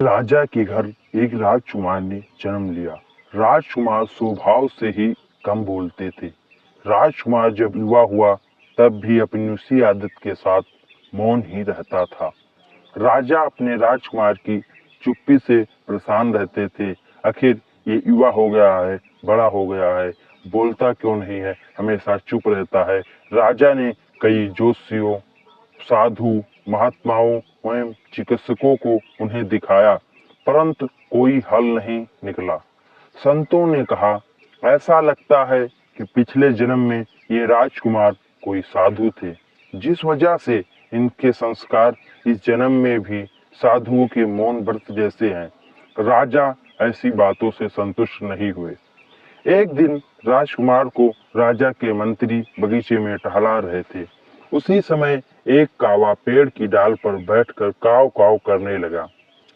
राजा के घर एक राजकुमार ने जन्म लिया। राजकुमार स्वभाव से ही कम बोलते थे। राजकुमार जब युवा हुआ तब भी अपनी उसी आदत के साथ मौन ही रहता था। राजा अपने राजकुमार की चुप्पी से परेशान रहते थे। आखिर ये युवा हो गया है, बड़ा हो गया है, बोलता क्यों नहीं है, हमेशा चुप रहता है। राजा ने कई ज्योतिषियों, साधु, महात्माओं एवं चिकित्सकों को उन्हें दिखाया, परंतु कोई हल नहीं निकला। संतों ने कहा, ऐसा लगता है कि पिछले जन्म में ये राजकुमार कोई साधु थे, जिस वजह से इनके संस्कार इस जन्म में भी साधुओं के मौन व्रत जैसे हैं। राजा ऐसी बातों से संतुष्ट नहीं हुए। एक दिन राजकुमार को राजा के मंत्री बगीचे में टहला रहे थे। उसी समय एक कावा पेड़ की डाल पर बैठकर काव काव करने लगा।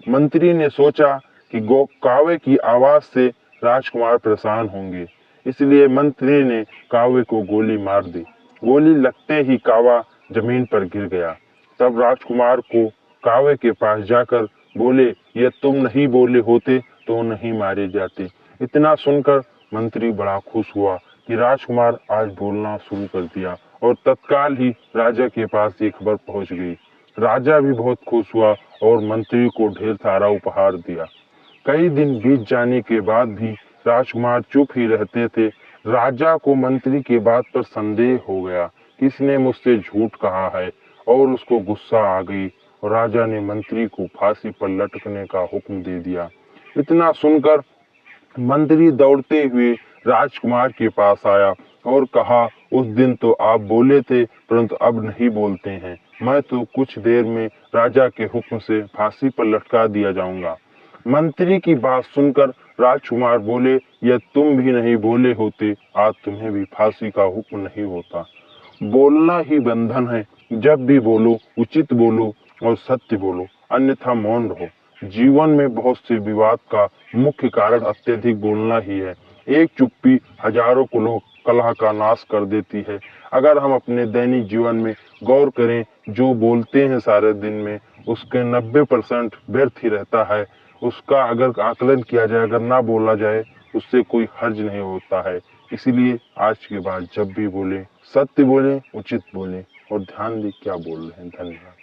मंत्री ने सोचा कि कावे की आवाज से राजकुमार परेशान होंगे, इसलिए मंत्री ने कावे को गोली मार दी। गोली लगते ही कावा जमीन पर गिर गया। तब राजकुमार को कावे के पास जाकर बोले, यह तुम नहीं बोले होते तो नहीं मारे जाते। इतना सुनकर मंत्री बड़ा खुश हुआ कि राजकुमार आज बोलना शुरू कर दिया और तत्काल ही राजा के पास ये खबर पहुंच गई। राजा भी बहुत खुश हुआ और मंत्री को ढेर सारा उपहार दिया। कई दिन बीत जाने के बाद भी राजकुमार चुप ही रहते थे। राजा को मंत्री की बात पर संदेह हो गया, किसने मुझसे झूठ कहा है, और उसको गुस्सा आ गई और राजा ने मंत्री को फांसी पर लटकने का हुक्म दे दिया। इतना सुनकर मंत्री दौड़ते हुए राजकुमार के पास आया और कहा, उस दिन तो आप बोले थे परंतु अब नहीं बोलते हैं। मैं तो कुछ देर में राजा के हुक्म से फांसी पर लटका दिया जाऊंगा। मंत्री की बात सुनकर राजकुमार बोले, यह तुम भी नहीं बोले होते आज तुम्हें भी फांसी का हुक्म नहीं होता। बोलना ही बंधन है, जब भी बोलो उचित बोलो और सत्य बोलो, अन्यथा मौन रहो। जीवन में बहुत से विवाद का मुख्य कारण अत्यधिक बोलना ही है। एक चुप्पी हजारों कलह का नाश कर देती है। अगर हम अपने दैनिक जीवन में गौर करें, जो बोलते हैं सारे दिन में उसके 90% व्यर्थ ही रहता है। उसका अगर आकलन किया जाए, अगर ना बोला जाए, उससे कोई हर्ज नहीं होता है। इसीलिए आज के बाद जब भी बोलें, सत्य बोलें, उचित बोलें और ध्यान दें क्या बोल रहे हैं। धन्यवाद।